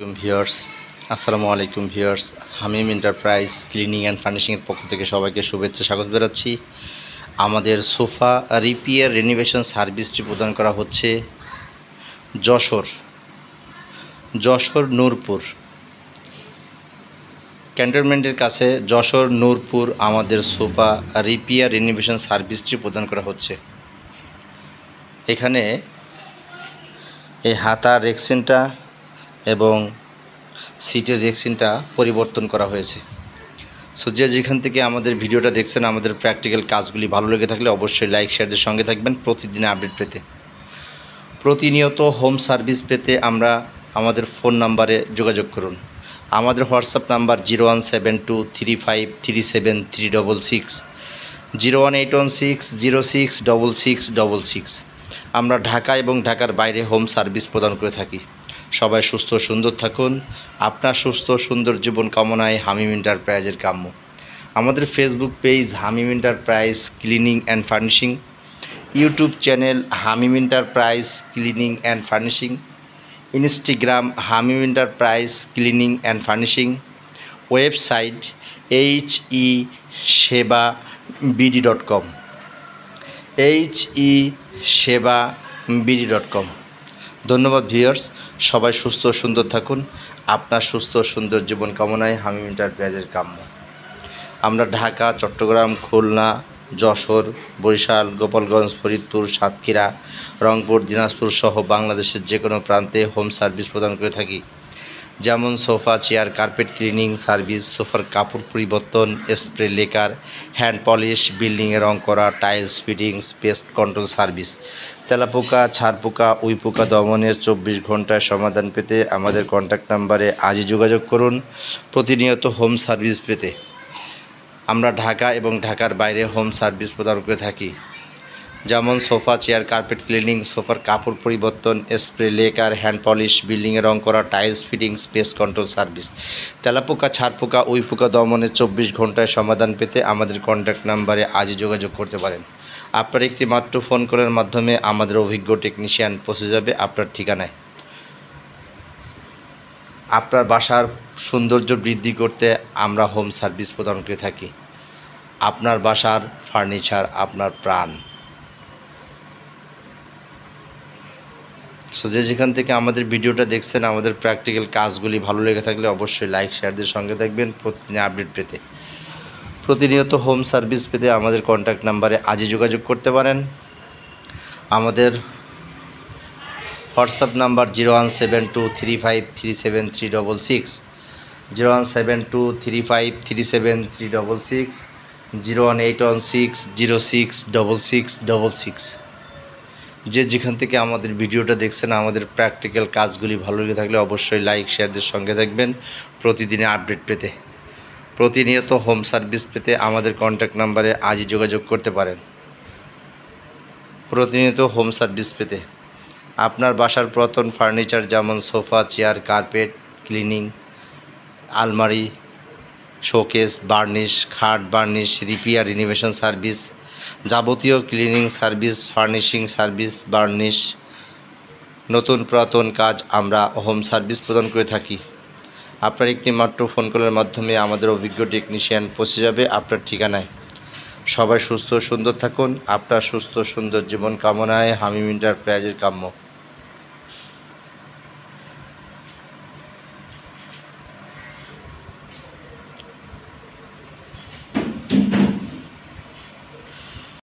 Viewers, আসসালামু আলাইকুম viewers. Hamim enterprise cleaning and ফার্নিশিংয়ের পক্ষ থেকে সবাইকে শুভেচ্ছা স্বাগত জানাচ্ছি। আমাদের সোফা রিপেয়ার রিনোভেশন সার্ভিসটি প্রদান করা হচ্ছে যশোর নূরপুর ক্যান্টনমেন্টের কাছে। যশোর নূরপুর আমাদের সোফা রিপেয়ার রিনোভেশন সার্ভিসটি প্রদান করা হচ্ছে। এখানে এই হাতার রেক্সিনটা এবং সিটের রেক্সিনটা পরিবর্তন করা হয়েছে। সো যেখান থেকে আমাদের ভিডিওটা দেখছেন, আমাদের প্র্যাকটিক্যাল কাজগুলি ভালো লেগে থাকলে অবশ্যই লাইক শেয়ারদের সঙ্গে থাকবেন প্রতিদিন আপডেট পেতে। প্রতিনিয়ত হোম সার্ভিস পেতে আমাদের ফোন নাম্বারে যোগাযোগ করুন। আমাদের হোয়াটসঅ্যাপ নাম্বার 01723537366, 01816066666। আমরা ঢাকা এবং ঢাকার বাইরে হোম সার্ভিস প্রদান করে থাকি। সবাই সুস্থ সুন্দর থাকুন। আপনার সুস্থ সুন্দর জীবন কামনায় হামিম এন্টারপ্রাইজের কাম্য। আমাদের Facebook page Hamim enterprise cleaning and furnishing, YouTube channel Hamim enterprise cleaning and furnishing, Instagram Hamim enterprise cleaning and furnishing, website HESEBABD.com, HESEBABD.com। ধন্যবাদ ভিউয়ার্স, সবাই সুস্থ সুন্দর থাকুন। আপনার সুস্থ সুন্দর জীবন কামনায় হামিম এন্টারপ্রাইজের কাম্য। আমরা ঢাকা, চট্টগ্রাম, খুলনা, যশোর, বরিশাল, গোপালগঞ্জ, ফরিদপুর, সাতক্ষীরা, রংপুর, দিনাজপুর সহ বাংলাদেশের যে কোনো প্রান্তে হোম সার্ভিস প্রদান করে থাকি। যেমন sofa, chair, carpet cleaning service, সোফার কাপড় পরিবর্তন, স্প্রে লেকার, হ্যান্ড পলিশ, বিল্ডিংয়ে রং করা, tiles fittings, pest control service, তেলাপোকা, ছারপোকা, উইপোকা দমনের 24 ঘন্টায় সমাধান পেতে আমাদের কন্ট্যাক্ট নাম্বারে আজই যোগাযোগ করুন। প্রতিনিয়ত হোম সার্ভিস পেতে আমরা ঢাকা এবং ঢাকার বাইরে হোম সার্ভিস প্রদান করে থাকি। যেমন সোফা, চেয়ার, কার্পেট ক্লিনিং, সোফার কাপড় পরিবর্তন, স্প্রে লেকার, হ্যান্ড পলিশ, বিল্ডিংয়ে রং করা, tiles fittings, pest control service, তেলাপোকা, ছারপোকা, উইপোকা দমনের 24 ঘন্টায় সমাধান পেতে আমাদের কন্ট্যাক্ট নাম্বারে আজই যোগাযোগ করতে পারেন। আপনার একটি মাত্র ফোন কলের মাধ্যমে আমাদের অভিজ্ঞ টেকনিশিয়ান পৌঁছে যাবে আপনার ঠিকানায়। আপনার বাসার সৌন্দর্য বৃদ্ধি করতে আমরা হোম সার্ভিস প্রদান করে থাকি। আপনার বাসার ফার্নিচার আপনার প্রাণ। সো যেখান থেকে আমাদের ভিডিওটা দেখছেন, আমাদের প্র্যাকটিক্যাল কাজগুলি ভালো লেগে থাকলে অবশ্যই লাইক শেয়ারদের সঙ্গে থাকবেন প্রতিদিন আপডেট পেতে। প্রতিনিয়ত হোম সার্ভিস পেতে আমাদের কন্ট্যাক্ট নাম্বারে আজই যোগাযোগ করতে পারেন। আমাদের হোয়াটসঅ্যাপ নাম্বার 01723537366, 01723537366, 01816066666। যেখান থেকে আমাদের ভিডিওটা দেখছেন, আমাদের প্র্যাকটিক্যাল কাজগুলি ভালো লেগে থাকলে অবশ্যই লাইক শেয়ারদের সঙ্গে থাকবেন প্রতিদিনের আপডেট পেতে। প্রতিনিয়ত হোম সার্ভিস পেতে আমাদের কন্ট্যাক্ট নাম্বারে আজই যোগাযোগ করতে পারেন। প্রতিনিয়ত হোম সার্ভিস পেতে আপনার বাসার পুরাতন ফার্নিচার যেমন সোফা, চেয়ার, কার্পেট ক্লিনিং, আলমারি, শোকেস, বার্নিশ, খাট বার্নিশ, রিপেয়ার রিনোভেশন সার্ভিস, যাবতীয় cleaning service, furnishing service, varnish, নতুন পুরাতন কাজ আমরা হোম সার্ভিস প্রদান করে থাকি। আপনার একটি মাত্র ফোন কলের মাধ্যমে আমাদের অভিজ্ঞ টেকনিশিয়ান পৌঁছে যাবে আপনার ঠিকানায়। সবাই সুস্থ সুন্দর থাকুন। আপনার সুস্থ সুন্দর জীবন কামনায় হামিম এন্টারপ্রাইজের কাম্য।